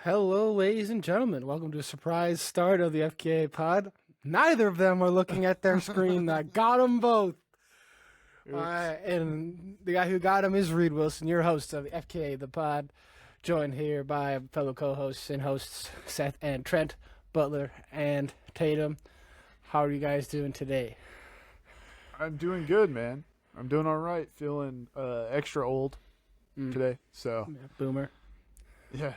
Hello, ladies and gentlemen. Welcome to a surprise start of the FKA pod. Neither of them are looking at their screen. I got them both. And the guy who got him is Reed Wilson, your host of the FKA the pod, joined here by fellow co-hosts and hosts Seth and Trent, Butler and Tatum. How are you guys doing today? I'm doing good, man. I'm doing all right. Feeling extra old today. So Boomer. yeah,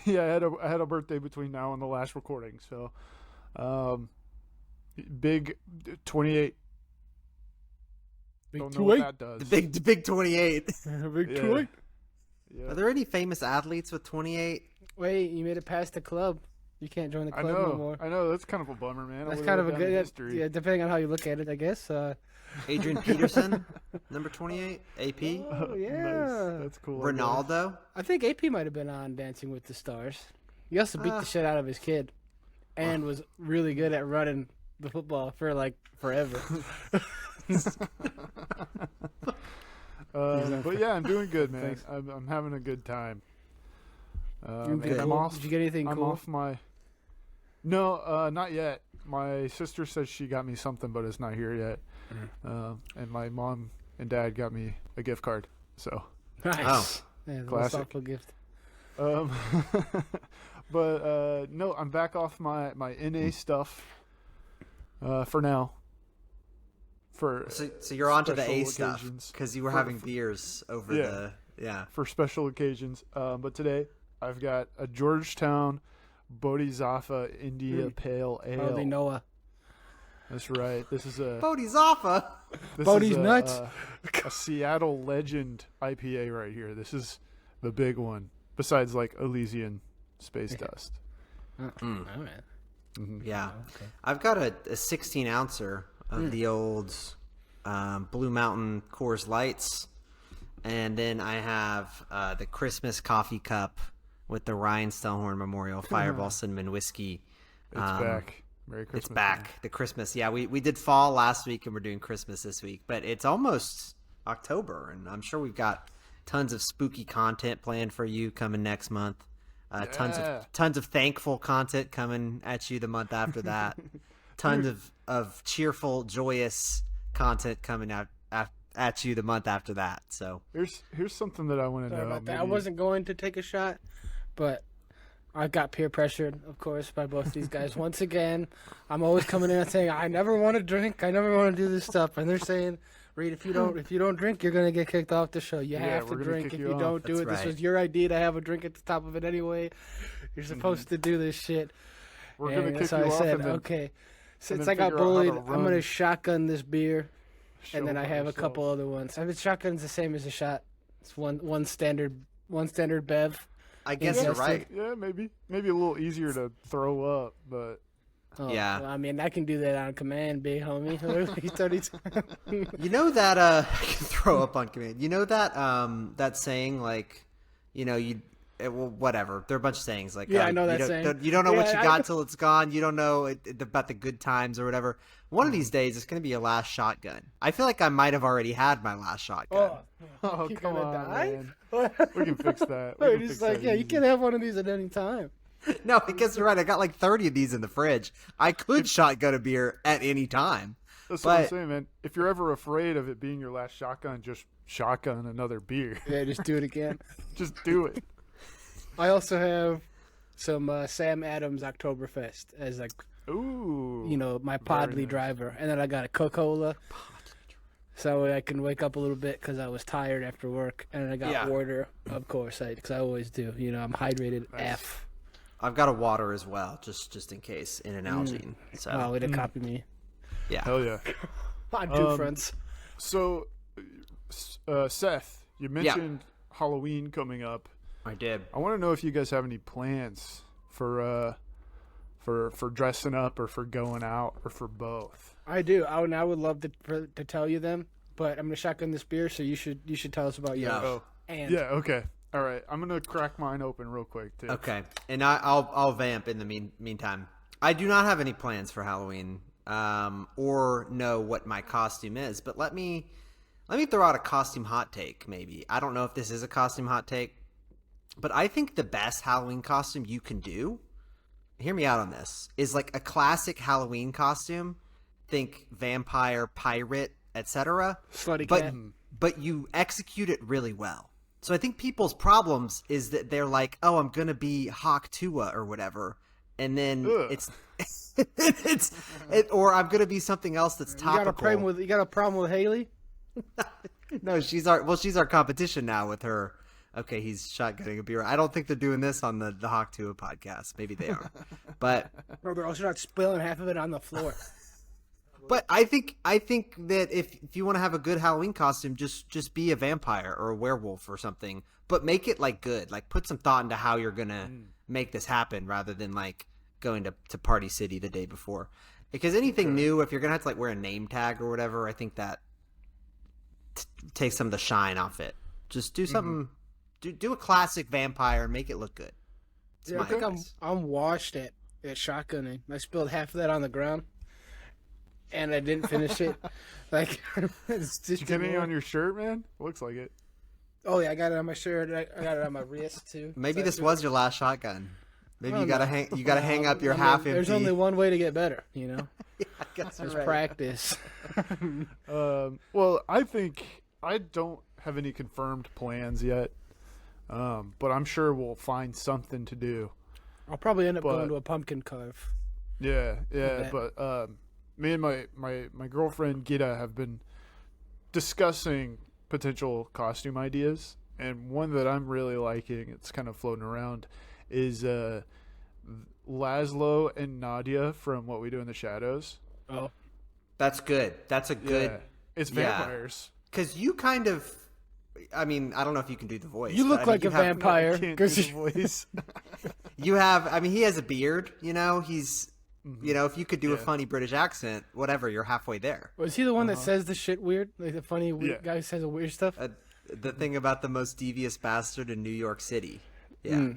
yeah. I had a birthday between now and the last recording. So big 28. Big Don't know what that does. The big 28. Big 28. Yeah. Are there any famous athletes with 28? Wait, you made it past the club. You can't join the club no more. I know. That's kind of a bummer, man. That's kind of a good history. Yeah, depending on how you look at it, I guess. Adrian Peterson, number 28. AP. Oh, yeah. Nice. That's cool. Ronaldo. I think AP might have been on Dancing with the Stars. He also beat the shit out of his kid and was really good at running the football for, like, forever. But yeah, I'm doing good, man. I'm having a good time. Good. I'm off. Did you get anything I'm cool? off my. No, not yet. My sister says she got me something, but it's not here yet. And my mom and dad got me a gift card. So Nice. Yeah, classic. thoughtful gift. But no, I'm back off my NA stuff for now. So you're on to the A special stuff occasions. because you were having beers over for special occasions. But today I've got a Georgetown Bodhisattva India Pale Ale. Holy Noah. That's right. This is a Bodhisattva. Bodhi's nuts. A Seattle Legend IPA right here. This is the big one. Besides like Elysian Space Dust. Oh, man. Mm-hmm. Yeah. Okay. I've got a 16 ouncer of the old Blue Mountain Coors Lights, and then I have the Christmas coffee cup with the Ryan Stelhorn Memorial Fireball Cinnamon Whiskey. It's back. Merry Christmas. It's back. Man. The Christmas. Yeah, we did fall last week and we're doing Christmas this week, but it's almost October, and I'm sure we've got tons of spooky content planned for you coming next month. Tons of thankful content coming at you the month after that. Tons of cheerful, joyous content coming out at you the month after that. So here's something that I want to know. About that. I wasn't going to take a shot, but I got peer pressured, of course, by both these guys. Once again, I'm always coming in and saying, I never want to drink. I never want to do this stuff. And they're saying, Reed, if you don't drink, you're going to get kicked off the show. You have to drink. If you don't do it, this was your idea to have a drink at the top of it anyway. You're supposed to do this shit. We're going to kick so you I off. said, okay. Since I got bullied, I'm going to shotgun this beer. And then I have a couple other ones. I mean, shotgun's the same as a shot. It's one standard bev. I guess you're right. Yeah, maybe a little easier to throw up, but yeah. Well, I mean, I can do that on command, big homie. You know that I can throw up on command. You know that that saying, like, you know, whatever. There are a bunch of sayings like, I know that saying. You don't know what you got till it's gone. You don't know about the good times or whatever. One of these days, it's going to be your last shotgun. I feel like I might have already had my last shotgun. oh You come gonna on, die? man. We can fix that. It's like, you can have one of these at any time. No, I guess you're right. I got like 30 of these in the fridge. I could shotgun a beer at any time. That's what I'm saying, man. If you're ever afraid of it being your last shotgun, just shotgun another beer. Yeah, just do it again. Just do it. I also have some Sam Adams Oktoberfest as like, ooh, my Podly driver, and then I got a Coca-Cola, so I can wake up a little bit because I was tired after work, and I got water, of course, because I always do. I'm hydrated. Nice. F. I've got a water as well, just in case, in an Nalgene. So. Oh, way to copy me. Yeah. Hell yeah. On two fronts. So, Seth, you mentioned Halloween coming up. I did. I want to know if you guys have any plans for dressing up or for going out or for both. I do. I would love to tell you them, but I'm gonna shotgun this beer, so you should tell us about yours. Oh. And yeah. Okay. All right. I'm gonna crack mine open real quick too. Okay. And I'll vamp in the meantime. I do not have any plans for Halloween, or know what my costume is. But let me throw out a costume hot take. Maybe I don't know if this is a costume hot take. But I think the best Halloween costume you can do, hear me out on this, is like a classic Halloween costume. Think vampire, pirate, etc. Slutty But cat. but you execute it really well. So I think people's problems is that they're like, oh, I'm gonna be Hawk Tuah or whatever, and then Ugh. or I'm gonna be something else that's topical. You got a problem with Haley? No, she's our competition now with her. Okay, he's shotgunning a beer. I don't think they're doing this on the Hawk Tuah podcast. Maybe they are, but No, they're also not spilling half of it on the floor. But I think that if you want to have a good Halloween costume, just be a vampire or a werewolf or something. But make it like good. Like put some thought into how you're gonna make this happen, rather than like going to Party City the day before. Because anything new, if you're gonna have to like wear a name tag or whatever, I think that takes some of the shine off it. Just do something. Do a classic vampire and make it look good. It's Yeah, I my think advice. I'm washed at shotgunning. I spilled half of that on the ground, and I didn't finish it. Like, it's just You get any on your shirt, man? Looks like it. Oh yeah, I got it on my shirt. I got it on my wrist too. Maybe So this I was your last shotgun. Maybe I you don't gotta know. hang up your I mean, half empty. There's only one way to get better, you know. I guess There's you're right. practice. Well, I think I don't have any confirmed plans yet, but I'm sure we'll find something to do. I'll probably end up But- going to a pumpkin carve. Yeah, bet. but me and my girlfriend Gita have been discussing potential costume ideas, and one that I'm really liking, it's kind of floating around, is Laszlo and Nadia from What We Do in the Shadows. Oh, That's good. That's a good. Yeah, it's yeah. vampires. Because you kind of, I mean, I don't know if you can do the voice. you but, look I mean, like you a have- vampire. Can't do 'cause the you- voice. You have, I mean, he has a beard. You know, he's, you know, if you could do a Yeah. funny British accent, whatever, you're halfway there. Was he the one that says the shit weird? Like the funny Yeah. guy who says the weird stuff? The thing about the most devious bastard in New York City. Yeah,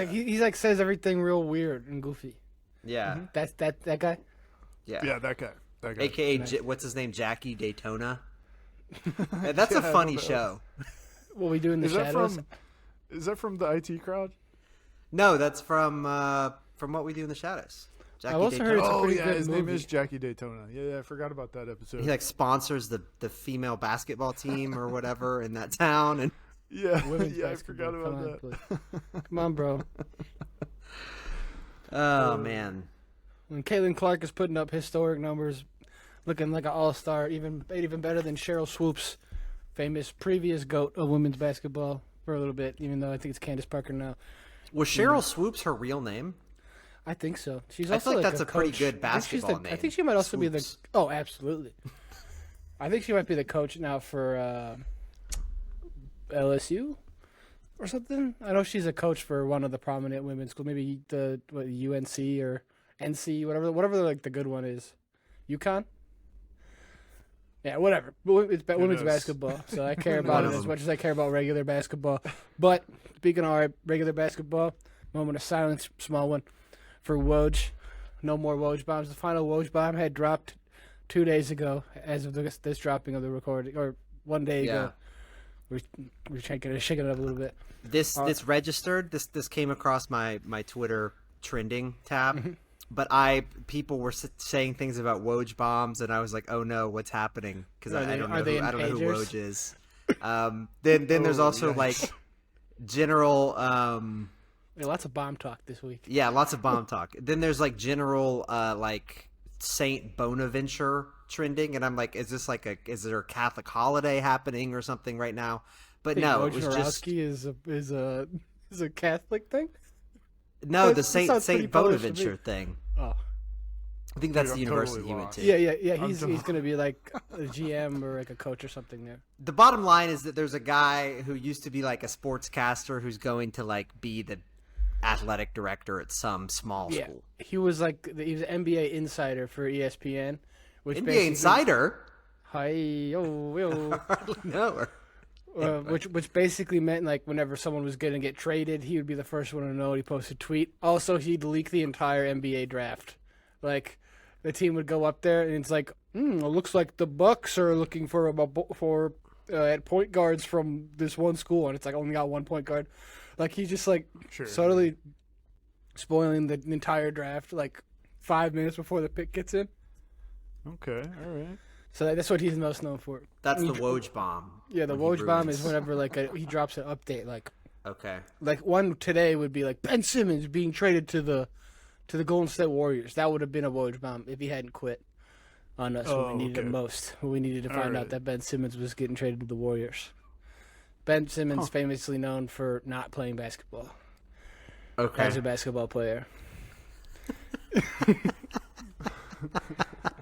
He's like says everything real weird and goofy. yeah, That's that guy. yeah. Yeah, that guy. That guy. AKA, what's his name? Jackie Daytona. And that's a funny show. What we do in the Is that shadows? is that from the IT crowd? No, that's from What We Do in the Shadows. Jackie I've also heard Daytona. it's a Oh pretty yeah, good his name movie. is Jackie Daytona. Yeah, I forgot about that episode. He like sponsors the female basketball team or whatever in that town, and yeah, Women's yeah, I basketball. forgot Come about on, that. please. Come on, bro. oh man, When Caitlin Clark is putting up historic numbers, looking like an all-star, even better than Cheryl Swoops, famous previous GOAT of women's basketball for a little bit, even though I think it's Candace Parker now. was Cheryl Swoops her real name? I think so. She's I also feel like like that's a a pretty coach. good I think she's basketball the- I name, think she might also be Swoops. the. Oh, absolutely. I think she might be the coach now for LSU or something. I know she's a coach for one of the prominent women's schools, maybe the UNC or NC, whatever like the good one is. UConn. Yeah, whatever. But it's women's knows? basketball, so I care about One it of as them. much as I care about regular basketball. But speaking of our regular basketball, moment of silence, small one, for Woj. No more Woj bombs. The final Woj bomb had dropped 2 days ago, as of this dropping of the recording, or 1 day Yeah. ago. We're shaking it up a little bit. This registered. This came across my Twitter trending tab, but people were saying things about Woj bombs, and I was like, oh no, what's happening? Because I don't know are they in I don't know who pagers? Woj is. Then there's also yikes. like general. Yeah, lots of bomb talk this week. Yeah, lots of bomb talk. Then there's like general like Saint Bonaventure trending, and I'm like, is there a Catholic holiday happening or something right now? But no, it was just Wojnarowski is a Catholic thing. no the that sounds pretty Saint Polish to me. Bonaventure thing. Oh, I think that's Dude, the I'm university totally you went lost. to. yeah. I'm He's done. gonna be like a GM or like a coach or something there. The bottom line is that there's a guy who used to be like a sportscaster who's going to like be the athletic director at some small Yeah, school. he was an NBA insider for ESPN, which NBA basically- insider? Hi, yo. No. Which basically meant like whenever someone was going to get traded, he would be the first one to know. He posted a tweet. Also, he'd leak the entire NBA draft. Like the team would go up there and it's like, it looks like the Bucks are looking for at point guards from this one school, and it's like only got one point guard. Like he's just like Sure. subtly spoiling the entire draft like 5 minutes before the pick gets in. Okay, all right. So that's what he's most known for. That's the Woj bomb. Yeah, the when he Woj bomb ruins. is whenever like he drops an update. Okay. Like one today would be like Ben Simmons being traded to the Golden State Warriors. That would have been a Woj bomb if he hadn't quit on us when we needed it most. When we needed to find out that Ben Simmons was getting traded to the Warriors. Ben Simmons famously known for not playing basketball. Okay. As a basketball player.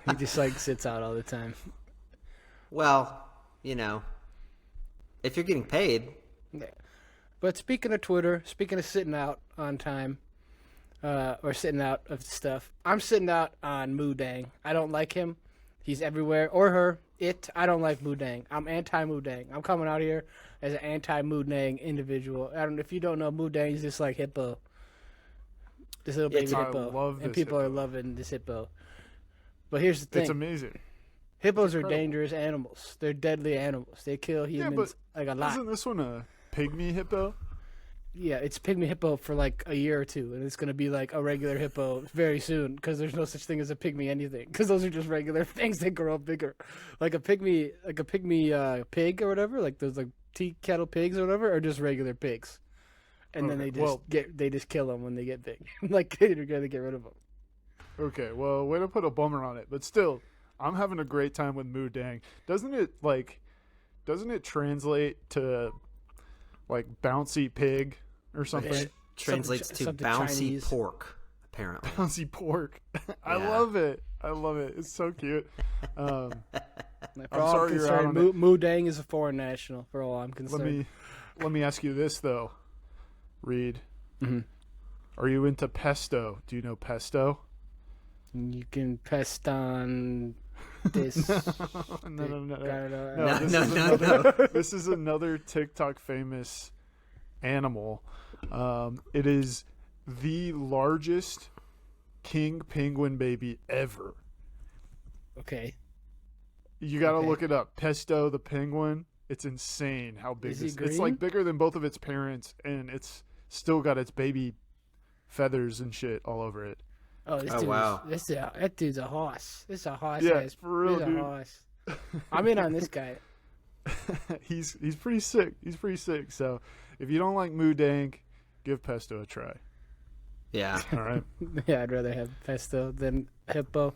He just like sits out all the time. Well, if you're getting paid, Yeah. But speaking of Twitter, speaking of sitting out on time, or sitting out of stuff, I'm sitting out on Moo Deng. I don't like him. He's everywhere. Or her. I don't like Moo Deng. I'm anti-Moo Deng. I'm coming out here as an anti-Moo Deng individual. If you don't know, Moo Deng is just like hippo. This little baby I hippo. love And this people are hippo. loving this hippo. But here's the thing. It's amazing. Hippos are incredible. dangerous animals. They're deadly animals. They kill humans like a lot. Isn't this one a pygmy hippo? Yeah, it's pygmy hippo for like a year or two, and it's gonna be like a regular hippo very soon because there's no such thing as a pygmy anything because those are just regular things that grow up bigger, like a pygmy pig or whatever. Like those like tea kettle pigs or whatever are just regular pigs, and then Okay, they just kill them when they get big. Like they're gonna get rid of them. Okay, well, way to put a bummer on it, but still, I'm having a great time with Moo Dang. Doesn't it translate to like bouncy pig or something? which translates to something bouncy Chinese. pork, apparently. Bouncy pork. I Yeah. love it. It's so cute. Like, for I'm all sorry I'm you're out concerned, on it. Moo Deng is a foreign national. For all I'm concerned. Let me ask you this though, Reed. Mhm. Are you into pesto? Do you know pesto? You can pest on this. No. No. This is another TikTok famous animal. It is the largest king penguin baby ever. Okay. You got to Okay. look it up. Pesto the penguin. It's insane how big Is he this. It's green? like bigger than both of its parents, and it's still got its baby feathers and shit all over it. Oh, this Oh, dude wow. that dude's a horse. This is a horse. Yeah, ass- for real, he's dude. a horse. I'm in on this guy. He's pretty sick. He's pretty sick. So if you don't like Moo Dang, give pesto a try. Yeah. All right. Yeah, I'd rather have pesto than hippo.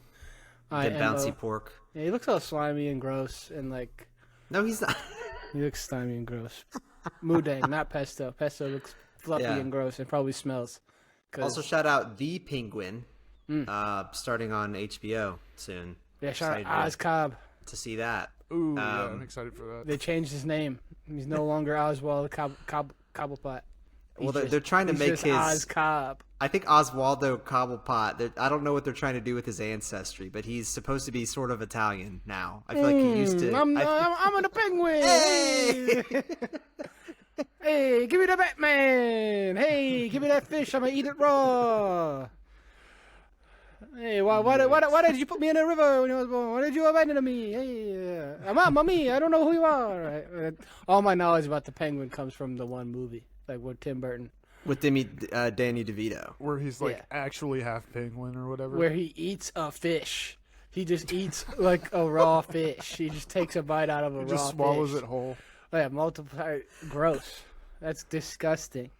Than IMO. bouncy pork. Yeah, he looks all slimy and gross, and like No, he's not. he looks slimy and gross. Moo Dang, not pesto. Pesto looks fluffy Yeah. and gross, and probably smells. 'Cause- Also, shout out The Penguin, Mm. starting on HBO soon. yeah, shout out excited Oz Cobb. to see that. Ooh, yeah, Um, I'm excited for that. They changed his name. He's no longer Oswald Cobblepot. Well, they're trying to he's make just his. Oz Cobb. I think Oswaldo Cobblepot. I don't know what they're trying to do with his ancestry, but he's supposed to be sort of Italian now. I feel like he used to. I'm a penguin. Hey! Hey, give me the Batman. Hey, give me that fish. I'm gonna eat it raw. Hey, why did you put me in a river when I was born? Why did you abandon me? Hey, mommy, I don't know who you are. All my knowledge about the penguin comes from the one movie, like with Tim Burton, With Danny DeVito. Where he's like yeah. actually half penguin or whatever. where he eats a fish. He just eats like a raw fish. He just takes a bite out of a he raw just swallows fish. it whole. Oh, yeah, multiple. Gross. That's disgusting.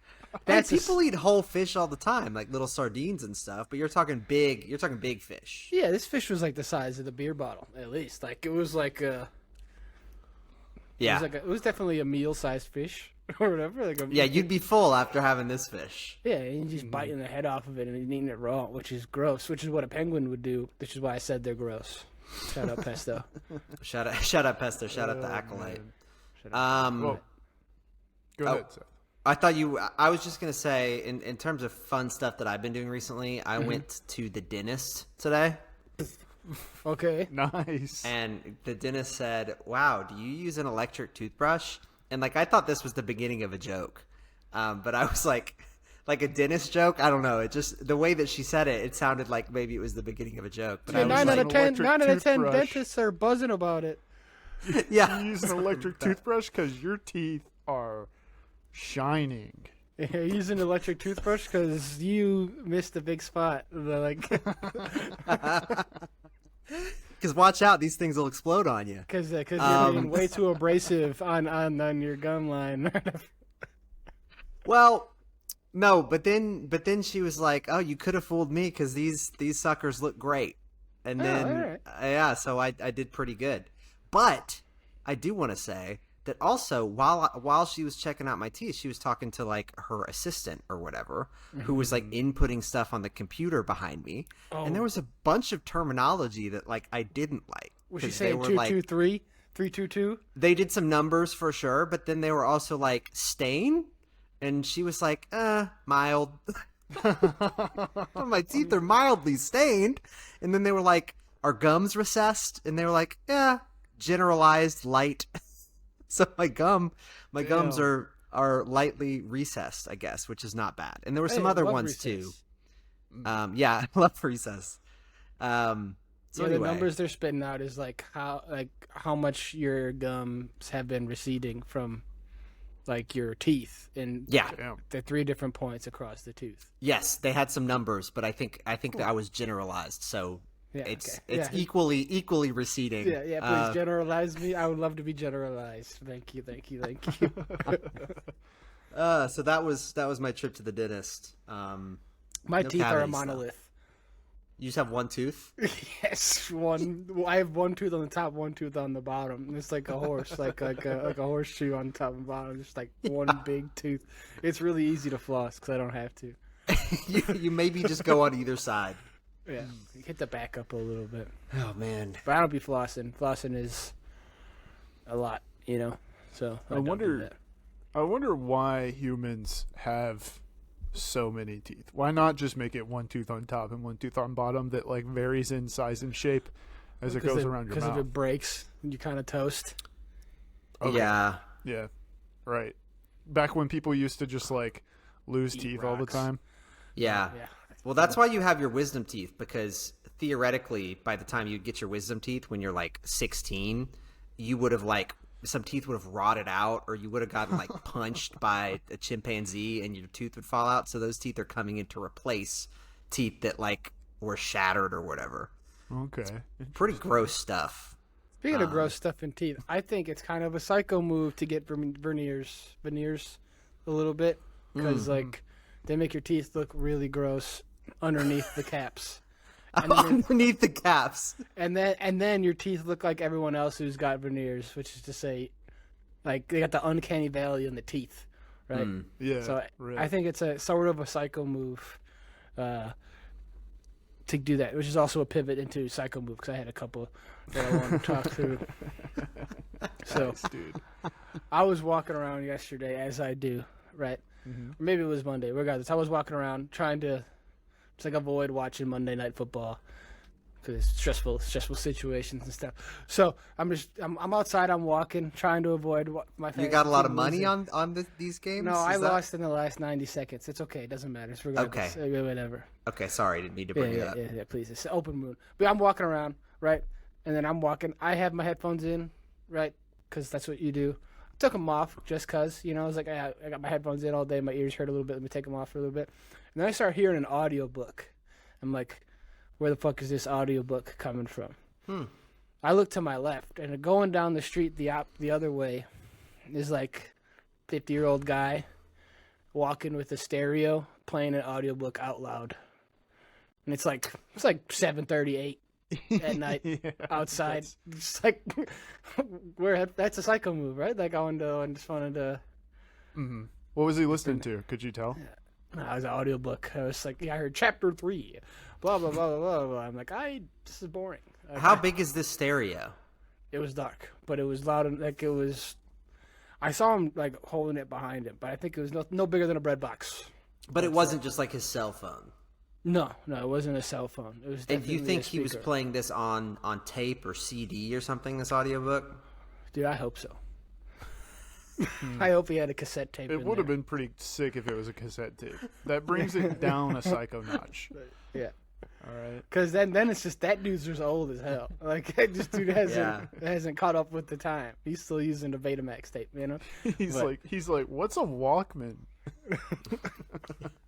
That's That's people eat whole fish all the time, like little sardines and stuff. But you're talking big. You're talking big fish. Yeah, this fish was like the size of the beer bottle, at least. Like it was like a. Yeah. It was definitely a meal-sized fish or whatever. Like a, Yeah, you'd be full after having this fish. Yeah, and you're just biting the head off of it and eating it raw, which is gross. Which is what a penguin would do. Which is why I said they're gross. Shout out Pesto. Shout out Pesto. Shout out the acolyte. Man. Well, go ahead, Seth. I was just gonna say, in terms of fun stuff that I've been doing recently, I went to the dentist today, Okay. Nice. and the dentist said, "Wow, do you use an electric toothbrush?" And like I thought this was the beginning of a joke, but I was like a dentist joke. I don't know. It just the way that she said it, it sounded like maybe it was the beginning of a joke. But Yeah, I was 9 like, out of 10. electric 9 out of 10 toothbrush. dentists are buzzing about it. Yeah. You use an electric toothbrush because your teeth are shining. Yeah, use an electric toothbrush because you missed a big spot. Because watch out, these things will explode on you. Because you're being way too abrasive on your gum line. Well, no, but then she was like, "Oh, you could have fooled me because these suckers look great." And then alright. yeah, so I did pretty good. But I do want to say that also while she was checking out my teeth, she was talking to like her assistant or whatever, who was like inputting stuff on the computer behind me, and there was a bunch of terminology that like I didn't like. Was she 'cause they saying were, 223, 322? They did some numbers for sure, but then they were also like stain, and she was like, mild. My teeth are mildly stained, and then they were like, "Are gums recessed?" And they were like, "Yeah, generalized light." So my gums are lightly recessed, I guess, which is not bad. And there were some Hey, other love ones recess. too. Yeah, I love recess. So The anyway, numbers they're spitting out is like how much your gums have been receding from like your teeth in yeah, Damn. the 3 different points across the tooth. yes, they had some numbers, but I think that I was generalized, so Yeah, it's okay. Yeah. equally receding. Yeah, please generalize me. I would love to be generalized. Thank you. So that was my trip to the dentist. My No teeth are a cavities, though. monolith. You just have one tooth? Yes, I have one tooth on the top, one tooth on the bottom. It's like a horse, like a horseshoe on top and bottom, just like one big tooth. It's really easy to floss because I don't have to. you maybe just go on either side. Yeah, hit the back up a little bit. Oh man. But I don't be flossing. Flossing is a lot, you know. So I don't do wonder- that. I wonder why humans have so many teeth. Why not just make it one tooth on top and one tooth on bottom that like varies in size and shape as it goes around your Because mouth? if it breaks, you kind of toast. Okay. Yeah. Yeah, right. Back when people used to just like lose Eat teeth all the rocks. time. Yeah. Yeah. Well, that's why you have your wisdom teeth, because theoretically, by the time you get your wisdom teeth when you're like 16, you would have like some teeth would have rotted out, or you would have gotten like punched by a chimpanzee and your tooth would fall out. So those teeth are coming in to replace teeth that like were shattered or whatever. Okay. Pretty gross stuff. Speaking of gross stuff in teeth, I think it's kind of a psycho move to get veneers a little bit because like they make your teeth look really gross underneath the caps. And then, Underneath the caps. and then your teeth look like everyone else who's got veneers, which is to say, like they got the uncanny valley in the teeth, right? Yeah. So right. I think it's a sort of a psycho move to do that, which is also a pivot into psycho move because I had a couple that I want to talk through. So Nice, dude. I was walking around yesterday, as I do, right? Or maybe it was Monday. Regardless, I was walking around trying to just like avoid watching Monday Night Football because it's stressful situations and stuff. So I'm outside. I'm walking, trying to avoid my. You got a lot of team money losing. on these games? No, Is I that- lost in the last 90 seconds. It's okay. It doesn't matter. It's regardless. Okay. Whatever. Okay, sorry, didn't need to bring it up. Yeah, please. It's open moon. But I'm walking around, right? And then I'm walking. I have my headphones in, right? Because that's what you do. I took them off just because, you know, I was like, I got my headphones in all day. My ears hurt a little bit. Let me take them off for a little bit. And then I start hearing an audiobook. I'm like, where the fuck is this audiobook coming from? I look to my left, and going down the street the other way is like 50-year-old guy walking with a stereo playing an audiobook out loud. And it's like 7:38 at night outside. Just like that's a psycho move, right? Like I just wanted to. What was he listening to? Could you tell? No, it was an audiobook. I was like, I heard chapter 3, blah blah blah blah blah. I'm like, this is boring. Like, How big is this stereo? It was dark, but it was loud and like it was. I saw him like holding it behind him, but I think it was no bigger than a bread box. But it wasn't just like his cell phone. No, it wasn't a cell phone. It was. And do you definitely think a he was speaker. playing this on tape or CD or something, this audiobook? Dude, I hope so. I hope he had a cassette tape. It would have been pretty sick if it was a cassette tape. That brings it down a psycho notch. Yeah. All right. Because then it's just that dude's just old as hell. Like this dude hasn't caught up with the time. He's still using the Betamax tape, you know. He's like, what's a Walkman?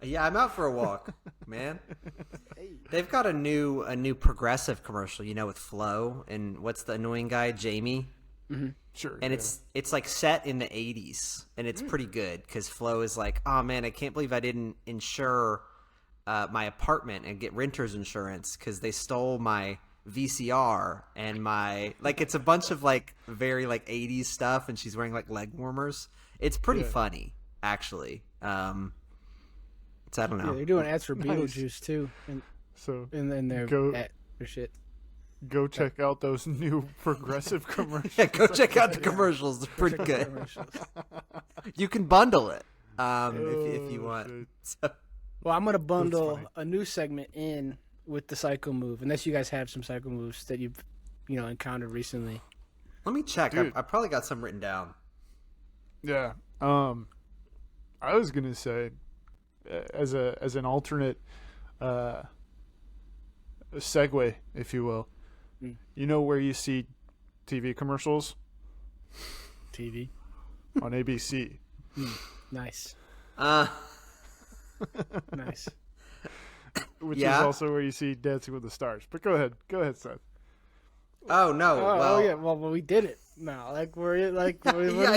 Yeah, I'm out for a walk, man. They've got a new progressive commercial, with Flo and what's the annoying guy, Jamie. Mm-hmm. Sure. And it's like set in the 80s, and it's pretty good because Flo is like, oh man, I can't believe I didn't insure my apartment and get renter's insurance because they stole my VCR and it's a bunch of like very like 80s stuff, and she's wearing like leg warmers. It's pretty funny, actually. So I don't know. Yeah, they're doing ads for Nice. Beetlejuice too, and their shit. Go check out those new progressive commercials. Yeah, go check out the commercials. They're pretty good. You can bundle it if you want. So. Well, I'm gonna bundle a new segment in with the Psycho Move, unless you guys have some Psycho Moves that you've encountered recently. Let me check. I probably got some written down. Yeah. I was gonna say, as an alternate segue, if you will, you know where you see TV commercials? TV On ABC. Nice. Nice. Which is also where you see Dancing with the Stars. But go ahead, Seth. Oh no! Oh yeah. Well, we did it. No, like what do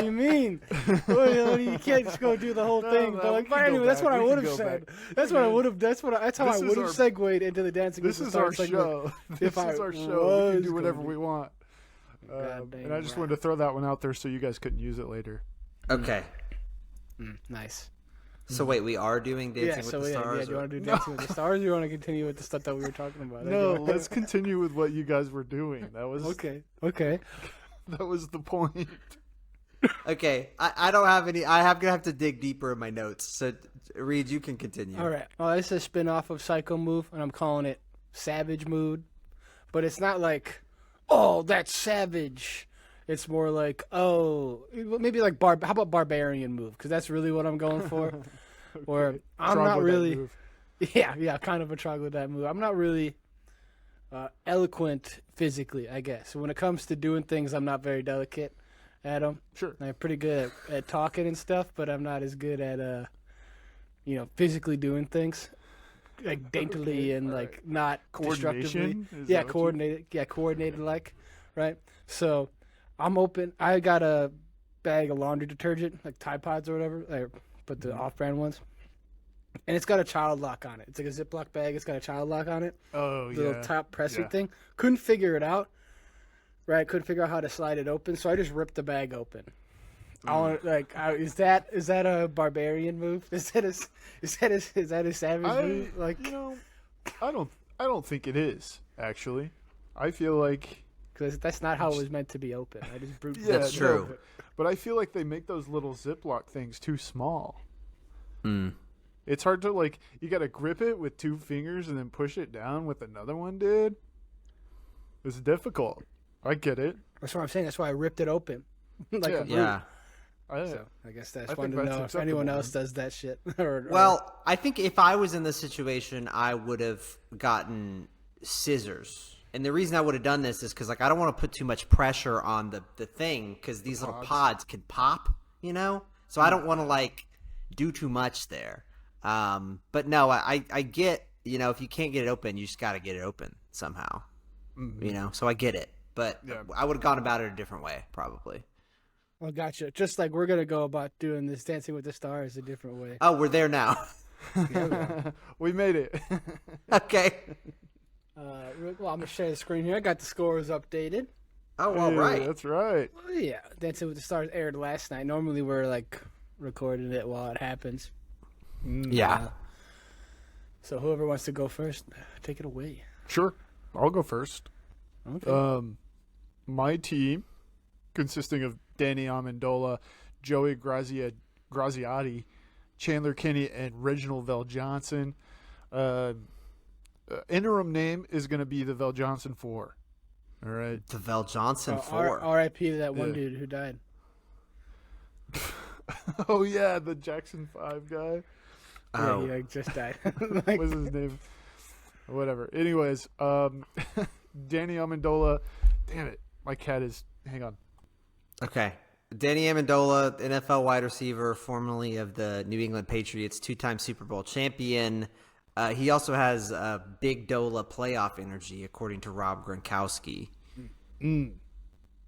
you mean? You can't just go do the whole thing. But anyway, that's what I would have said. That's what I would have. That's how I would have segued into the Dancing with the Stars. This is our show. This is our show. We can do whatever we want. And I just wanted to throw that one out there so you guys couldn't use it later. Okay. Nice. So wait, we are doing Dancing with the Stars? Yeah, do you want to do Dancing with the Stars, or do you want to continue with the stuff that we were talking about? No, let's continue with what you guys were doing. That was okay. That was the point. Okay, I don't have any. I'm gonna have to dig deeper in my notes. So, Reed, you can continue. All right. Well, this is a spin-off of Psycho Move, and I'm calling it Savage Mood. But it's not like, oh, that's savage. It's more like, oh, maybe like how about Barbarian Move? Because that's really what I'm going for. Okay. Or I'm not really. Move. Yeah, kind of a troglodyte move. I'm not really eloquent physically, I guess. When it comes to doing things, I'm not very delicate at them. Sure. I'm pretty good at talking and stuff, but I'm not as good at, physically doing things. Like daintily and like not destructively. Yeah, coordinated. Yeah, coordinated like, right? So I'm open. I got a bag of laundry detergent, like Tide Pods or whatever, but the off-brand ones. And it's got a child lock on it. It's like a Ziploc bag. It's got a child lock on it. Oh, yeah. The little top pressing thing. Couldn't figure it out. Right? Couldn't figure out how to slide it open, so I just ripped the bag open. Is that a barbarian move? Is that a savage move? Like, I don't think it is actually. I feel like because that's not how it was meant to be open. I just brute. Yeah, that's true. But I feel like they make those little Ziploc things too small. Mm. It's hard to you got to grip it with 2 fingers and then push it down with another one, dude. It's difficult. I get it. That's what I'm saying. That's why I ripped it open. Yeah. So I guess that's fun to know if anyone else does that shit. Well, I think if I was in this situation, I would have gotten scissors. And the reason I would have done this is because I don't want to put too much pressure on the thing because these little pods can pop, So I don't want to do too much there. But no, I get, if you can't get it open, you just got to get it open somehow, so I get it. But I would have gone about it a different way, probably. Well, gotcha. Just like we're going to go about doing this Dancing with the Stars a different way. Oh, we're there now. We made it. Okay. Well, I'm going to share the screen here. I got the scores updated. Oh, all right. That's right. Well, yeah. Dancing with the Stars aired last night. Normally we're recording it while it happens. Yeah. So whoever wants to go first, take it away. Sure. I'll go first. Okay. My team, consisting of Danny Amendola, Joey Graziati, Chandler Kinney, and Reginald Vell Johnson. Interim name is going to be the Vell Johnson 4. All right. The Vell Johnson 4. R.I.P. to that one dude who died. Oh, yeah, the Jackson 5 guy. Oh. Yeah, he just died. What's his name? Whatever. Anyways, Danny Amendola. Damn it, my cat is. Hang on. Okay. Danny Amendola, NFL wide receiver, formerly of the New England Patriots, 2-time Super Bowl champion. He also has big Dola playoff energy, according to Rob Gronkowski.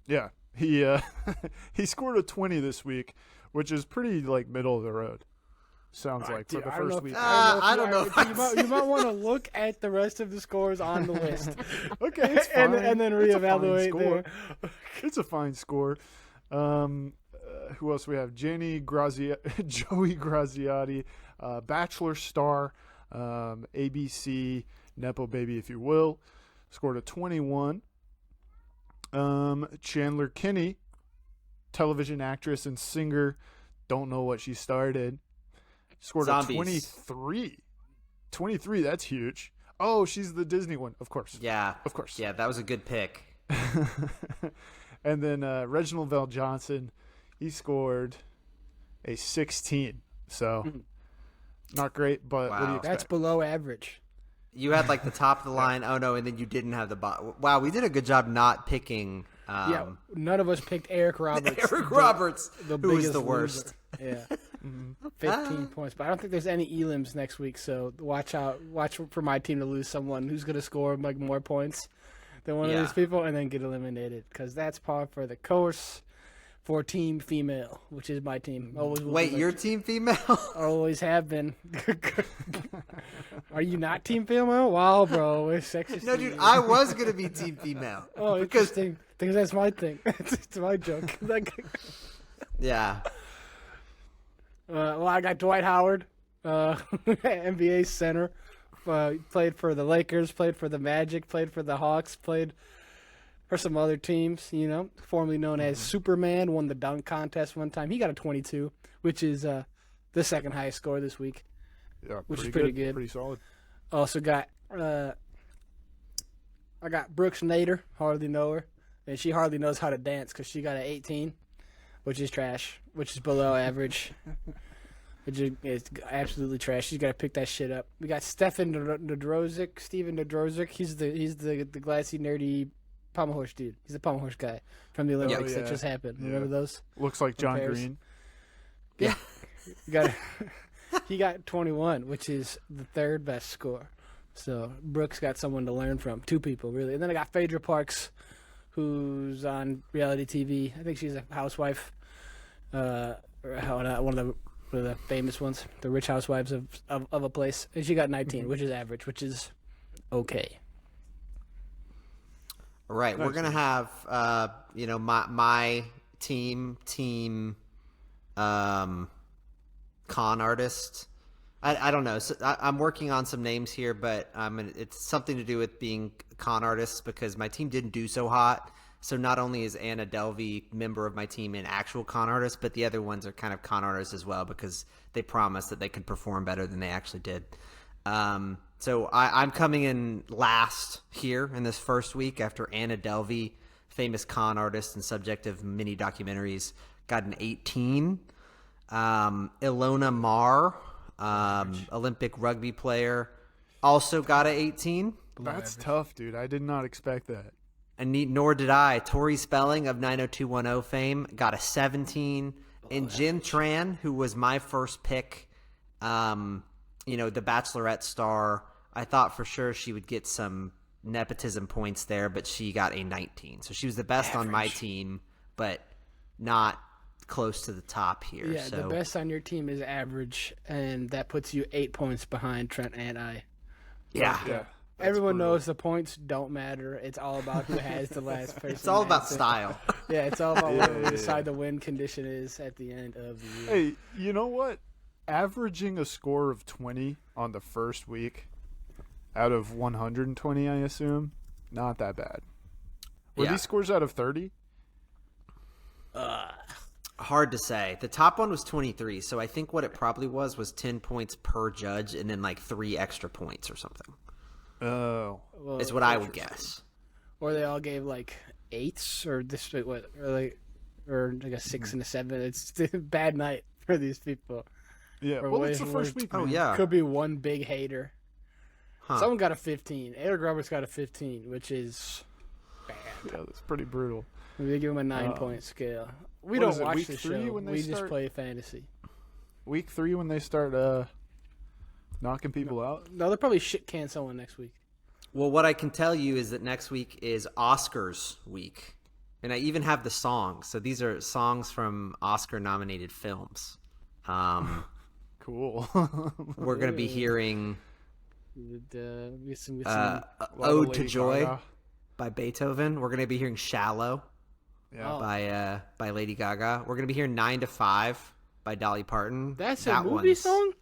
Yeah, he he scored a 20 this week, which is pretty like middle of the road. Sounds like for the first week. I don't know. You might want to look at the rest of the scores on the list. Okay, it's fine. and then It's a fine reevaluate score. there. It's a fine score. Who else we have? Joey Graziotti, Bachelor star, ABC, Nepo baby, if you will, scored a 21. Chandler Kinney, television actress and singer, don't know what she started, scored Zombies. a 23. 23, that's huge. Oh, she's the Disney one, of course. Yeah. Of course. Yeah, that was a good pick. And then Reginald Val Johnson, he scored a 16. So, not great, but what do you Wow. expect? That's below average. You had like the top of the line. Oh, no, and then you didn't have the bottom. Wow, we did a good job not picking Yeah, none of us picked Eric Roberts. Eric Roberts, the who was biggest the worst. loser. Yeah. 15 points. But I don't think there's any elims next week, so watch for my team to lose someone who's going to score like more points than one of these people and then get eliminated, because that's par for the course for team female, which is my team. Always will Wait, be your team female? always have been. Are you not team female? Wow, bro, we're sexist. No, dude, I was going to be team female. Oh, because interesting. Because that's my thing. It's my joke. yeah. Well, I got Dwight Howard, NBA center. Played for the Lakers, played for the Magic, played for the Hawks, played for some other teams, formerly known as Superman, won the dunk contest one time. He got a 22, which is the second highest score this week, Yeah, which is pretty good. Pretty solid. Also got, I got Brooks Nader, hardly know her, and she hardly knows how to dance because she got an 18, which is trash, which is below average. Which is absolutely trash. She's got to pick that shit up. We got Steven Nedrosic. He's the glassy, nerdy pommel horse dude. He's the pommel horse guy from the Olympics that just happened. Yeah. Remember those? Looks like John Pairs? Green. Yeah. He got 21, which is the third best score. So Brooks got someone to learn from. Two people, really. And then I got Phaedra Parks, who's on reality TV. I think she's a housewife. One of the famous ones, the Rich Housewives of a place. And she got 19, which is average, which is okay. All right, we're going to have, my team, con artist. I don't know. So I'm working on some names here, but it's something to do with being con artists because my team didn't do so hot. So not only is Anna Delvey member of my team an actual con artist, but the other ones are kind of con artists as well because they promised that they could perform better than they actually did. So I'm coming in last here in this first week after Anna Delvey, famous con artist and subject of many documentaries, got an 18. Ilona Maher, Olympic rugby player, also got an 18. That's tough, dude. I did not expect that. And nor did I. Tori Spelling of 90210 fame got a 17. And Jen Tran, who was my first pick, the Bachelorette star, I thought for sure she would get some nepotism points there, but she got a 19. So she was the best on my team, but not close to the top here. Yeah, so. the best on your team is average, and that puts you 8 points behind Trent and I. Yeah. Everyone knows the points don't matter. It's all about who has the last person. It's all about answer. style. Yeah, it's all about what we decide the win condition is at the end of the year. Hey, you know what? Averaging a score of 20 on the first week out of 120, I assume, not that bad. Were these scores out of 30? Hard to say. The top one was 23, so I think what it probably was 10 points per judge and then like 3 extra points or something. Oh. Well, Is what I would guess. Or they all gave like 8s, or like a 6 and a 7. It's a bad night for these people. Yeah, Or well, way- it's the first week, Oh, man. yeah. Could be one big hater. Huh. Someone got a 15. Eric Roberts got a 15, which is bad. Yeah, that's pretty brutal. We give him a 9-point scale. We What don't is it, watch week the 3 show. when they We just start? play fantasy. Week 3 when they start knocking people out. No, they'll probably shit can someone next week. Well, what I can tell you is that next week is Oscars week. And I even have the songs. So these are songs from Oscar-nominated films. Cool. We're going to be hearing Some Ode to Lady Joy Gaga. by Beethoven. We're going to be hearing Shallow Yeah. Oh. by Lady Gaga. We're going to be hearing 9 to 5 by Dolly Parton. That's That a movie one's- song?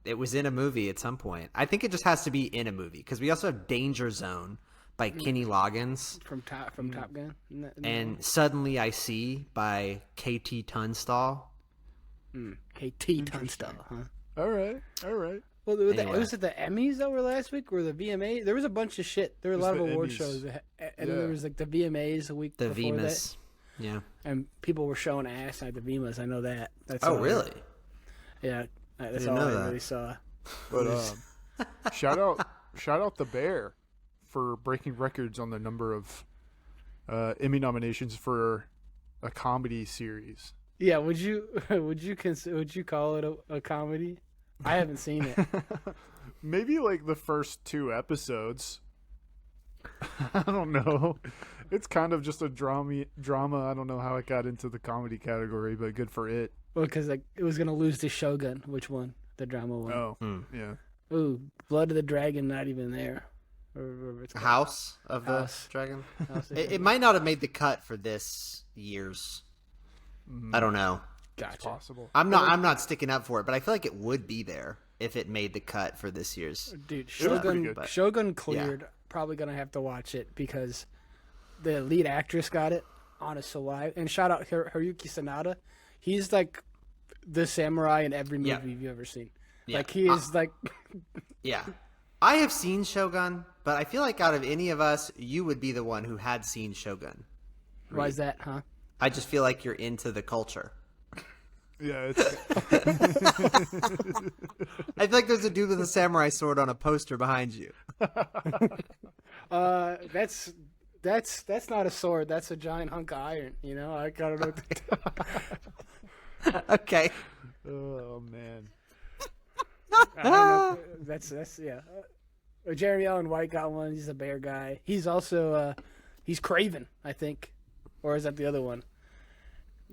It was in a movie at some point. I think it just has to be in a movie because we also have Danger Zone by Kenny Loggins From Top Gun? No. and Suddenly I See by KT Tunstall. Hey, T. Tunstall, huh? All right. Well, Anyway. was it the Emmys that were last week or the VMA? There was a bunch of shit. There were a lot of the award Emmys. shows. And Yeah. then there was like the VMAs a week The before Vemus. Yeah. that. And people were showing ass at the Vemas. I know that. That's Oh, all I- really? Yeah. That's didn't all know I that. really saw. But shout out the Bear for breaking records on the number of Emmy nominations for a comedy series. Yeah, would you call it a comedy? I haven't seen it. Maybe like the first 2 episodes. I don't know. It's kind of just a drama. I don't know how it got into the comedy category, but good for it. Well, because like it was gonna lose to Shogun. Which one? The drama one. Oh, yeah. Ooh, Blood of the Dragon, not even there. Or whatever it's called. House of the House. Dragon. House of It might not have made the cut for this year's. I don't know. Gotcha. Possible. I'm not sticking up for it, but I feel like it would be there if it made the cut for this year's. Dude, It was pretty Shogun, good. Shogun cleared. Probably gonna have to watch it because the lead actress got it. Honest Alive, and shout out Haruki Sanada. He's like the samurai in every movie Yeah. you've ever seen. Yeah. Like he is like Yeah. I have seen Shogun, but I feel like out of any of us, you would be the one who had seen Shogun. why is that, huh? I just feel like you're into the culture. Yeah, it's I feel like there's a dude with a samurai sword on a poster behind you. That's not a sword. That's a giant hunk of iron. You know, I don't know. Okay. oh man. I don't know. That's yeah. Jeremy Allen White got one. He's a bear guy. He's also he's Craven, I think, or is that the other one?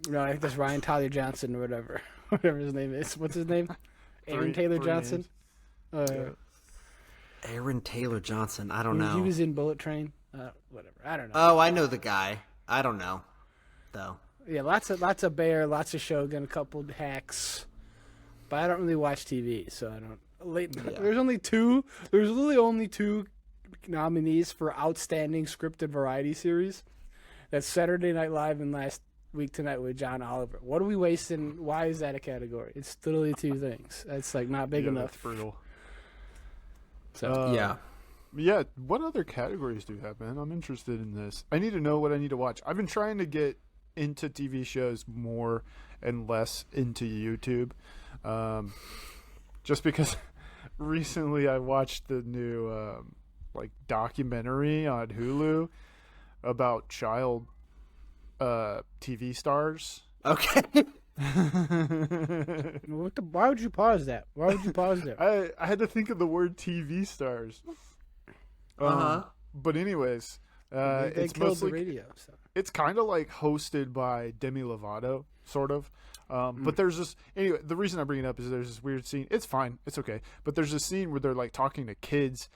No, I think that's Ryan Tyler Johnson or whatever his name is. What's his name? Aaron Taylor three Johnson. Aaron Taylor Johnson. I don't know. He was in Bullet Train. Whatever. I don't know. Oh, I know the guy. I don't know, though. Yeah, lots of bear, lots of Shogun, a couple hacks. But I don't really watch TV, so I don't. There's literally only two nominees for Outstanding Scripted Variety Series. That's Saturday Night Live and Last Week Tonight with John Oliver. What are we wasting? Why is that a category? It's literally 2 things. It's like not big Yeah, enough. that's brutal. So Yeah. Yeah, what other categories do you have, man? I'm interested in this. I need to know what I need to watch. I've been trying to get into TV shows more and less into YouTube. Just because recently I watched the new documentary on Hulu about child TV stars. Okay. why would you pause that? Why would you pause there? I had to think of the word TV stars. Uh-huh. But anyways, They it's killed mostly the radio. So. it's kind of like hosted by Demi Lovato, sort of. But there's this anyway. The reason I bring it up is there's this weird scene. It's fine, it's okay. But there's this scene where they're like talking to kids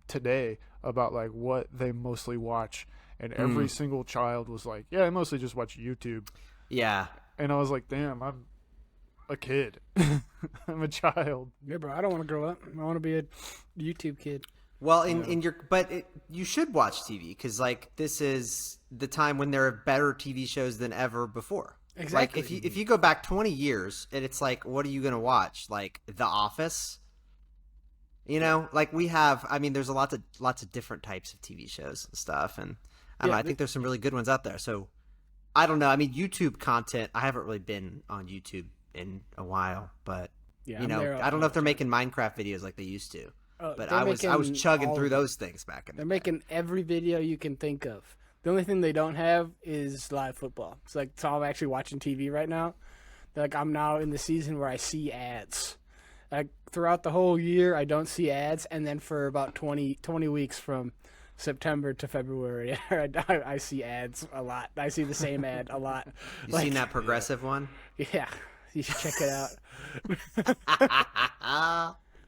today about like what they mostly watch, and every single child was like, "Yeah, I mostly just watch YouTube." Yeah. And I was like, "Damn, I'm a kid. I'm a child." Yeah, bro, I don't want to grow up. I want to be a YouTube kid. Well, you should watch TV because like this is the time when there are better TV shows than ever before. Exactly. Like if you go back 20 years and it's like, what are you gonna watch? Like The Office. You know, like we have. I mean, there's lots of different types of TV shows and stuff, and I don't know. I think there's some really good ones out there. So I don't know. I mean, YouTube content. I haven't really been on YouTube in a while, but Yeah, you know, I don't know if they're making Minecraft videos like they used to. but they're I was making chugging all through of it. those things back in the They're day. making every video you can think of. The only thing they don't have is live football. It's like, so I'm actually watching TV right now. Like, I'm now in the season where I see ads. Like, throughout the whole year, I don't see ads, and then for about 20 weeks from September to February, I see ads a lot. I see the same ad a lot. You seen that progressive one? Yeah, you should check it out.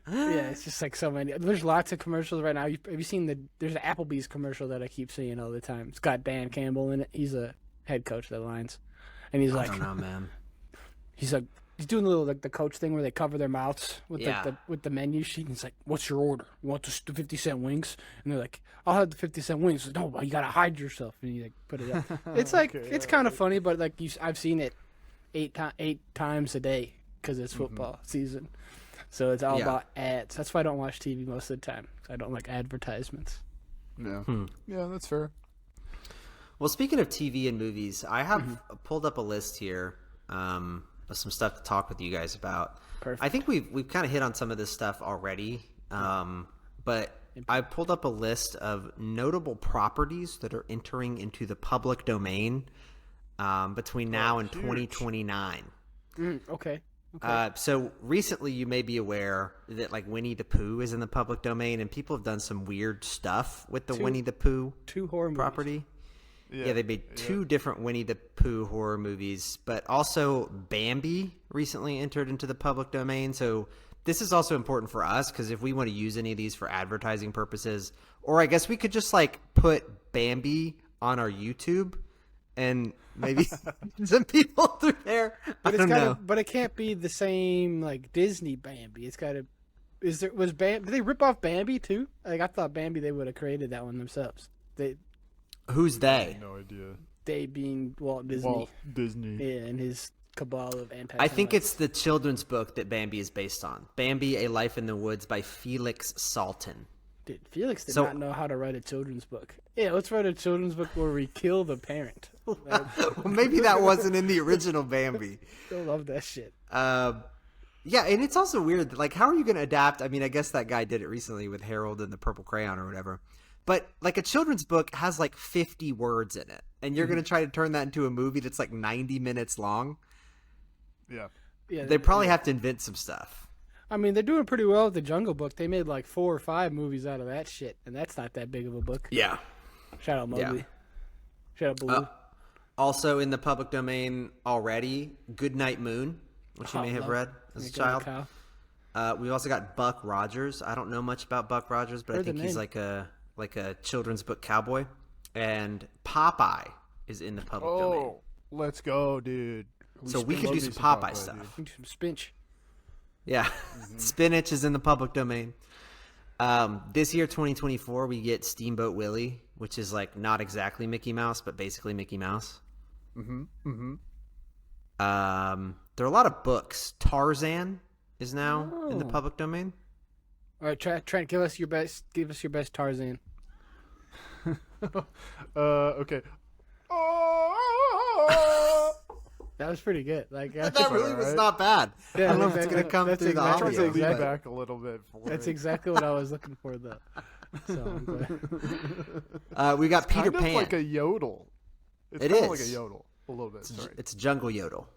Yeah, it's just like so many. There's lots of commercials right now. Have you seen there's an Applebee's commercial that I keep seeing all the time. It's got Dan Campbell in it. He's a head coach of the Lions. And he's I like, don't know, man. he's doing a little like the coach thing where they cover their mouths with Yeah. with the menu sheet. And he's like, "What's your order? You want the 50-cent wings?" And they're like, "I'll have the 50-cent wings." He's like, "No, you gotta hide yourself." And you like put it up. It's like it's kind of funny, but like I've seen it eight times a day because it's football season. So it's all about ads. That's why I don't watch TV most of the time. I don't like advertisements. Yeah. Yeah, that's fair. Well, speaking of TV and movies, I have pulled up a list here of some stuff to talk with you guys about. Perfect. I think we've kind of hit on some of this stuff already, but I pulled up a list of notable properties that are entering into the public domain between now and 2029. Okay. So recently, you may be aware that like Winnie the Pooh is in the public domain, and people have done some weird stuff with the Winnie the Pooh 2 horror movies. property. Yeah, they made 2 different Winnie the Pooh horror movies, but also Bambi recently entered into the public domain. So this is also important for us because if we want to use any of these for advertising purposes, or I guess we could just like put Bambi on our YouTube and maybe some people through there. But I don't know. but it can't be the same like Disney Bambi. It's got to. Did they rip off Bambi too? Like I thought Bambi they would have created that one themselves. Who's they? No idea. They being Walt Disney. Walt Disney. Yeah, and his cabal of anti. I think it's the children's book that Bambi is based on. Bambi: A Life in the Woods by Felix Salten. Dude, Felix did So- not know how to write a children's book. Yeah, let's write a children's book where we kill the parent. Well, maybe that wasn't in the original Bambi. I love that shit. Yeah, and it's also weird. Like, how are you going to adapt? I mean, I guess that guy did it recently with Harold and the Purple Crayon or whatever. But, like, a children's book has, like, 50 words in it. And you're going to try to turn that into a movie that's, like, 90 minutes long? Yeah. Yeah, They probably have to invent some stuff. I mean, they're doing pretty well with the Jungle Book. They made like 4 or 5 movies out of that shit, and that's not that big of a book. Yeah. Shout out Mowgli. Yeah. Shout out Baloo. Also in the public domain already, Goodnight Moon, which you may have read as a child. We've also got Buck Rogers. I don't know much about Buck Rogers, but I Heard the think he's name. like a children's book cowboy. And Popeye is in the public domain. Oh, let's go, dude. So we could love do me some some Popeye Popeye, stuff. dude. We do some spinach. Yeah. Spinach is in the public domain. This year, 2024, we get Steamboat Willie, which is like not exactly Mickey Mouse, but basically Mickey Mouse. There are a lot of books. Tarzan is now in the public domain. All right, Trent, give us your best. Give us your best Tarzan. Okay. That was pretty good. Like That really was right. not bad. Yeah, I don't know if that's- it's going to come that's through the exactly- Try audio. to that's lean but- back a little bit. For that's it. exactly what I was looking for, though. So I'm glad. We got Peter kind Pan. of like a yodel. It's It kind of like a is. yodel. A little bit. Sorry. It's jungle yodel.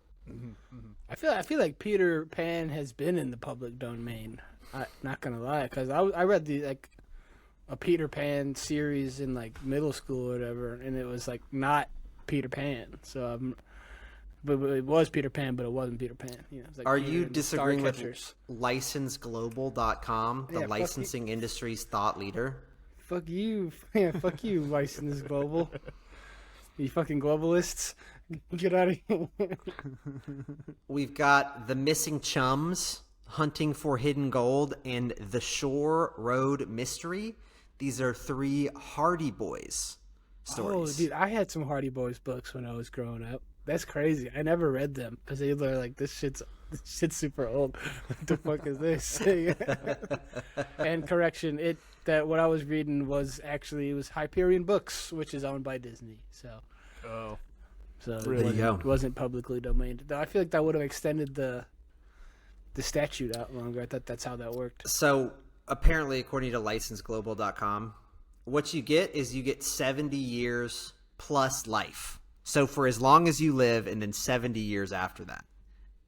I feel like Peter Pan has been in the public domain. Not gonna lie, because I read a Peter Pan series in like middle school or whatever, and it was like not Peter Pan. So but it was Peter Pan, but it wasn't Peter Pan. You know, it was like Are Peter you and the disagreeing with Starcatchers. licenseglobal.com, the Yeah, fuck licensing industry's thought leader? Fuck you, yeah, fuck you, License Global. You fucking globalists, get out of here. We've got The Missing Chums, Hunting for Hidden Gold, and The Shore Road Mystery. These are 3 Hardy Boys stories. Oh, dude, I had some Hardy Boys books when I was growing up. That's crazy. I never read them because they were like, this shit's super old. What the fuck is this? And correction, what I was reading was actually, it was Hyperion Books, which is owned by Disney. So Really? it wasn't publicly domained. Though I feel like that would have extended the statute out longer. I thought that's how that worked. So apparently, according to licenseglobal.com, what you get is you get 70 years plus life. So for as long as you live, and then 70 years after that.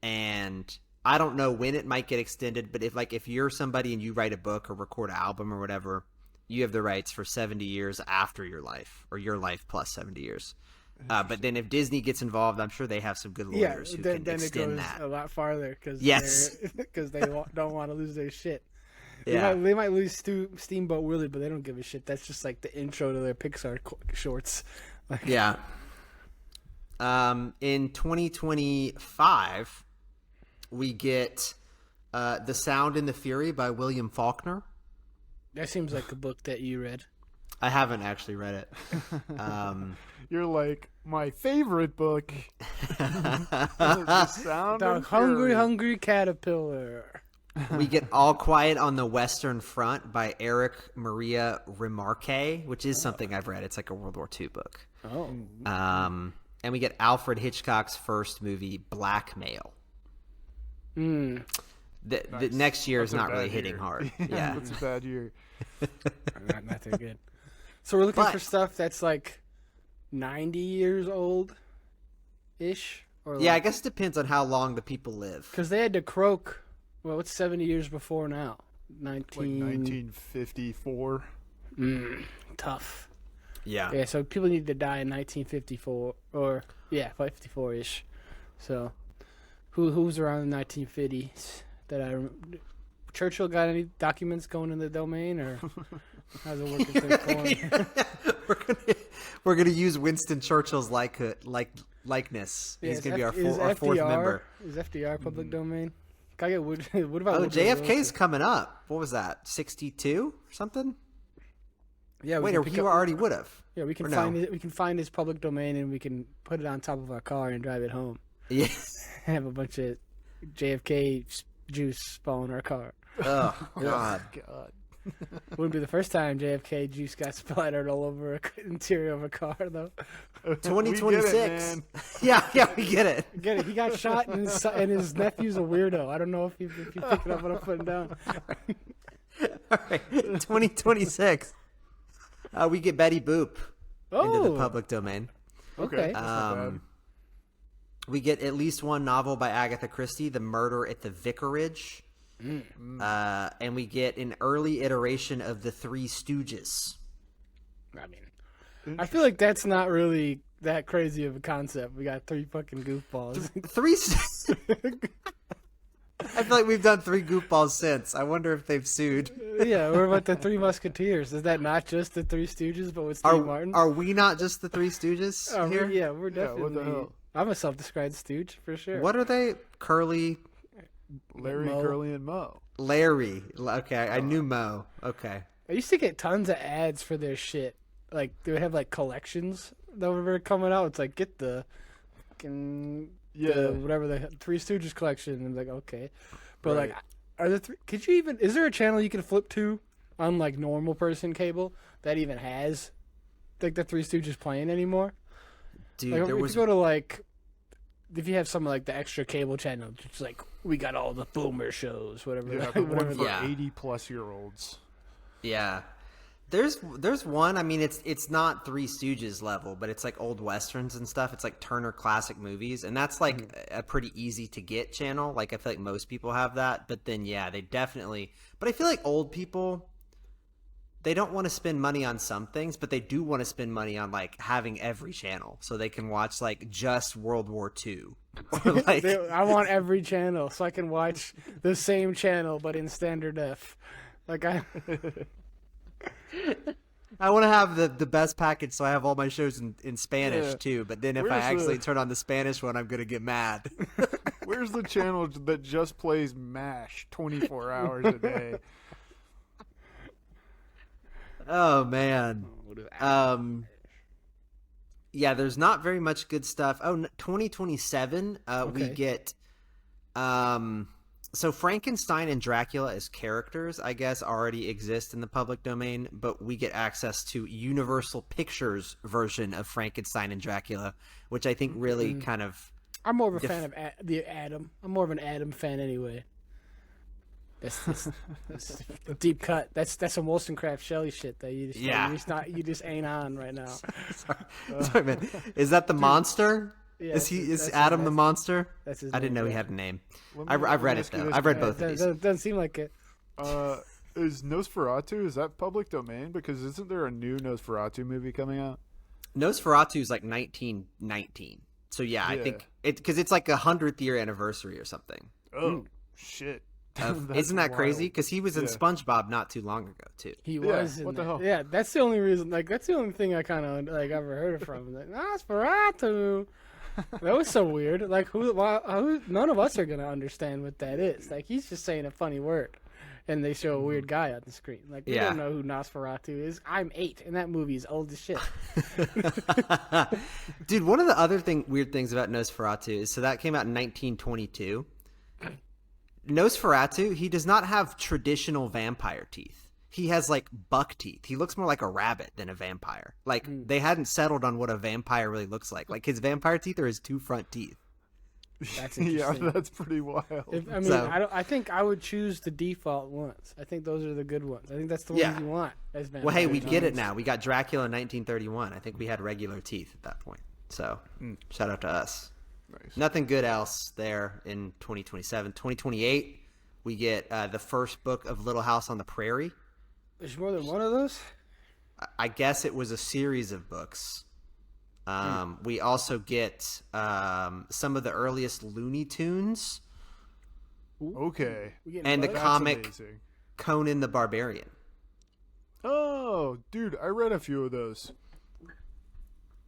And I don't know when it might get extended, but if you're somebody and you write a book or record an album or whatever, you have the rights for 70 years after your life, or your life plus 70 years. But then if Disney gets involved, I'm sure they have some good lawyers who can extend it goes that. a lot farther because they don't want to lose their shit. Yeah. They might lose Steamboat Willie, but they don't give a shit. That's just like the intro to their Pixar shorts. Like, Yeah. In 2025, we get The Sound and the Fury by William Faulkner. that seems like a book that you read. I haven't actually read it. You're like, my favorite book. The Sound The and Hungry, Fury. Hungry Caterpillar. We get All Quiet on the Western Front by Eric Maria Remarque, which is something I've read. It's like a World War II book. Oh. And we get Alfred Hitchcock's first movie, Blackmail. Mm. The next year That's is a not bad really year. hitting hard. Yeah. That's a bad year. Not that good. So we're looking But- for stuff that's like 90 years old ish, or Yeah, I guess it depends on how long the people live. because they had to croak. Well, what's 70 years before now? Like 1954. Tough. Yeah. Yeah, so people need to die in 1954 or 54 ish. So who's around the 1950s that I Churchill got any documents going in the domain, or how's it working for we're gonna use Winston Churchill's likeness. He's gonna be our fourth member. Is FDR public domain? Can I get what about Oh, Woodrow JFK's Wilson? coming up. What was that? 62 or something? Yeah, Wait, can or pick he up- already would have. Yeah, we can or no? find it. We can find his public domain and we can put it on top of our car and drive it home. Yeah. Have a bunch of JFK juice fall in our car. Oh God. God. Wouldn't be the first time JFK juice got splattered all over the interior of a car, though. 2026. Yeah, we get it. Get it? He got shot, and his nephew's a weirdo. I don't know if you pick it up what I'm putting down. All right, 2026. We get Betty Boop into the Oh, public domain. okay. That's not bad. We get at least one novel by Agatha Christie, The Murder at the Vicarage. And we get an early iteration of The Three Stooges. I mean, I feel like that's not really that crazy of a concept. We got three fucking goofballs. I feel like we've done 3 goofballs since. I wonder if they've sued. Yeah, what about the Three Musketeers? Is that not just the Three Stooges, but with Steve Martin? Are we not just the Three Stooges Oh, here? we're Yeah, definitely. what the hell? I'm a self-described stooge for sure. What are they? Curly Larry, Mo. Curly, and Mo. Larry. Okay, I knew Mo. Okay. I used to get tons of ads for their shit. Like they would have like collections that were coming out. It's like get the fucking whatever the Three Stooges collection. And I'm like, okay, but Right. like, are there three? Could you even? Is there a channel you can flip to on like normal person cable that even has like the Three Stooges playing anymore? Dude, Like, there if was you go to like, if you have some like the extra cable channel, it's like we got all the boomer shows, whatever. Yeah, the whatever one for Yeah. 80-plus-year-olds. Yeah. There's one, I mean it's not Three Stooges level, but it's like old westerns and stuff. It's like Turner Classic Movies, and that's like a pretty easy to get channel. Like I feel like most people have that, but then yeah, they definitely, but I feel like old people, they don't want to spend money on some things, but they do want to spend money on like having every channel so they can watch like just World War II. Or like I want every channel so I can watch the same channel but in standard F. Like I want to have the best package so I have all my shows in Spanish Yeah. too, but then if I Where's actually the- turn on the Spanish one, I'm going to get mad. Where's the channel that just plays MASH 24 hours a day? Oh man. Yeah, there's not very much good stuff. 2027 we Okay. get so Frankenstein and Dracula as characters, I guess, already exist in the public domain, but we get access to Universal Pictures version of Frankenstein and Dracula, which I think really kind of I'm more of a fan of the Adam. I'm more of an Adam fan anyway. That's a deep cut. That's some Wollstonecraft Shelley shit that you just you just ain't on right now. Sorry, man. Is that the monster? Yeah, Is Adam the monster? That's his I didn't name, know he yeah. had a name. Let I've me read it ask you though. this, I've read man. both of these. Doesn't seem like it. Is Nosferatu, is that public domain? Because isn't there a new Nosferatu movie coming out? Nosferatu is like 1919. So yeah, I Yeah. think because it's like 100th year anniversary or something. Oh, shit. Isn't That's that crazy? wild. Because he was in Yeah. SpongeBob not too long ago too. He was in what the that. hell? Yeah, that's the only reason. Like, that's the only thing I kind of like ever heard from. Like, Nosferatu. That was so weird. Like, who? None of us are gonna understand what that is. Like, he's just saying a funny word, and they show a weird guy on the screen. Like, we Yeah. don't know who Nosferatu is. I'm 8, and that movie is old as shit. Dude, one of the other weird things about Nosferatu is that came out in 1922. Nosferatu, he does not have traditional vampire teeth. He has like buck teeth. He looks more like a rabbit than a vampire. Like they hadn't settled on what a vampire really looks like. Like his vampire teeth are his 2 front teeth. That's Yeah, interesting. that's pretty wild. I mean, So- I think I would choose the default ones. I think those are the good ones. I think that's the ones Yeah. you want as vampires. Well, hey, we get it now. We got Dracula in 1931. I think we had regular teeth at that point. So shout out to us. Nice. Nothing good else there in 2027. 2028, we get the first book of Little House on the Prairie. There's more than one of those. I guess it was a series of books. We also get some of the earliest Looney Tunes Okay. We getting and the bugs? That's comic amazing. Conan the Barbarian. Oh, dude, I read a few of those.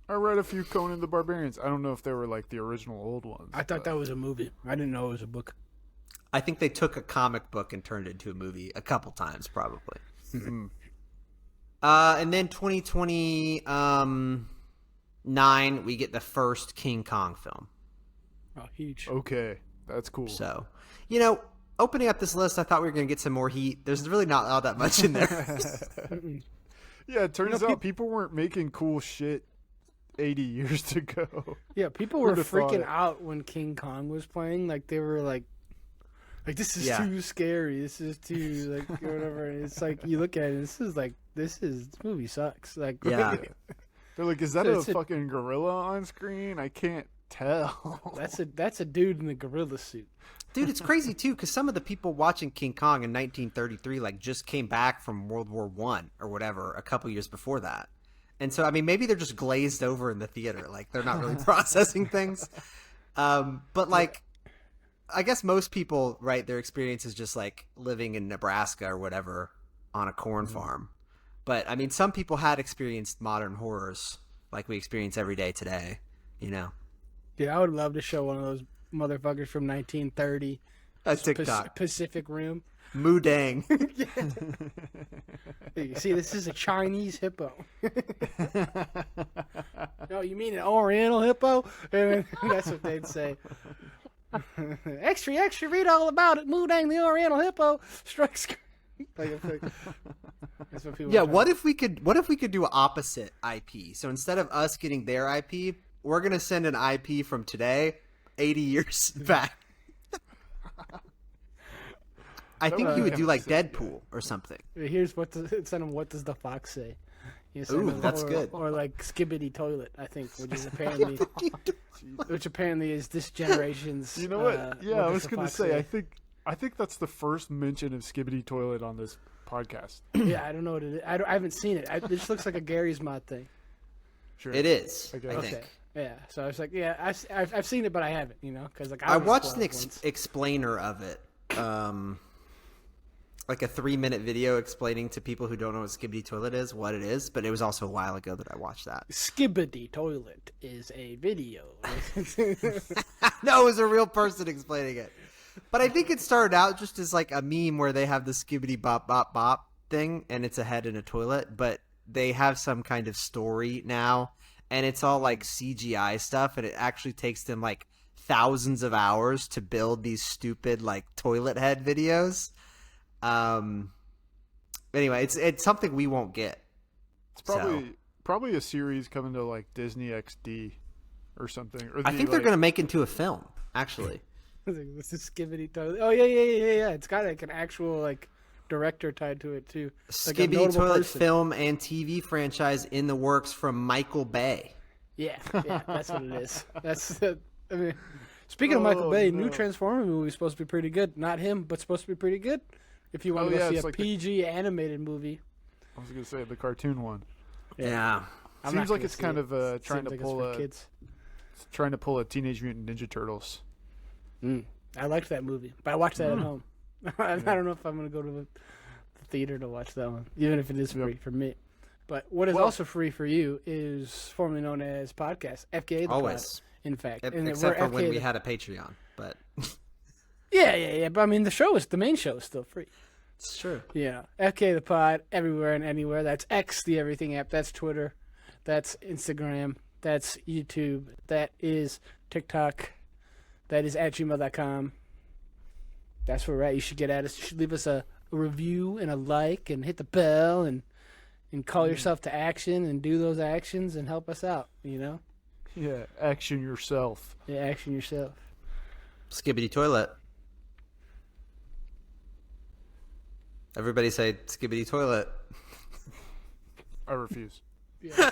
I read a few Conan the Barbarians. I don't know if they were like the original old ones. I thought that was a movie. I didn't know it was a book. I think they took a comic book and turned it into a movie a couple times, probably. And then 2029, we get the first King Kong film. Oh, huge. Okay, that's cool. So, opening up this list, I thought we were going to get some more heat. There's really not all that much in there. Yeah, it turns out people weren't making cool shit 80 years ago. Yeah, people were Who'da thought freaking it? out when King Kong was playing. Like, they were like this is Yeah. too scary. This is too like whatever. And it's like you look at it. This movie sucks. Like, Yeah. They're like, is that a It's a- fucking gorilla on screen? I can't tell. that's a dude in a gorilla suit. Dude, it's crazy, too, because some of the people watching King Kong in 1933, like, just came back from World War I or whatever a couple years before that. And so, I mean, maybe they're just glazed over in the theater. Like, they're not really processing things. But, like, I guess most people, right, their experience is just, like, living in Nebraska or whatever on a corn farm. But, I mean, some people had experienced modern horrors like we experience every day today, Dude, I would love to show one of those motherfuckers from 1930 A TikTok. Pacific Rim. Moo Deng. You see, this is a Chinese hippo. No, you mean an Oriental hippo? And that's what they'd say. Extra, extra, read all about it. Moo Deng, the Oriental hippo, strikes. That's what people. Yeah, what if we could do an opposite IP? So instead of us getting their IP, we're gonna send an IP from today, 80 years back. I think you would do like Deadpool or something. Here's what send them. What does the fox say? You send Ooh, them- that's or, good. Or like Skibbity Toilet, I think, which apparently is this generation's. You know what? Yeah, I does was the gonna fox say. I think that's the first mention of Skibbity Toilet on this podcast. Yeah, I don't know what it is. I haven't seen it. It just looks like a Gary's Mod thing. Sure. It is, Okay. I Okay. think. Yeah, so I was like, yeah, I've seen it, but I haven't, because like I was watched an 12 once. explainer of it, like a 3-minute video explaining to people who don't know what Skibbity Toilet is what it is. But it was also a while ago that I watched that. Skibbity Toilet is a video. No, it was a real person explaining it. But I think it started out just as like a meme where they have the skibbity bop bop bop thing and it's a head in a toilet, but they have some kind of story now and it's all like CGI stuff and it actually takes them like thousands of hours to build these stupid like toilet head videos. Anyway, it's something we won't get. It's probably a series coming to like Disney XD or something. Or I think they're going to make into a film, actually. This is Skibbity Toilet. Oh yeah. It's got like an actual like director tied to it too. Like a Skibbity notable Toilet person. film and TV franchise in the works from Michael Bay. Yeah, that's what it is. I mean, speaking of Michael Bay, new Transformer movie is supposed to be pretty good. Not him, but supposed to be pretty good. If you want to go see a like PG animated movie. I was gonna say the cartoon one. Yeah. Seems like it's kind of trying to pull a kids. trying to pull a Teenage Mutant Ninja Turtles. I liked that movie, but I watched that at home. I don't know if I'm going to go to the theater to watch that one, even if it is free for me. But what is also free for you is formerly known as podcast, FKA the Always. Pod, in fact. Except for when we had a Patreon, but Yeah. But I mean, the main show is still free. it's true. Yeah, FKA the Pod, everywhere and anywhere. That's X, the Everything app. That's Twitter. That's Instagram. That's YouTube. That is TikTok. That is at gmail.com. That's where we're at. You should get at us. You should leave us a review and a like and hit the bell and call yourself to action and do those actions and help us out, you know? Yeah, action yourself. Yeah, action yourself. Skibbity Toilet. Everybody say Skibbity Toilet. I refuse. Yeah,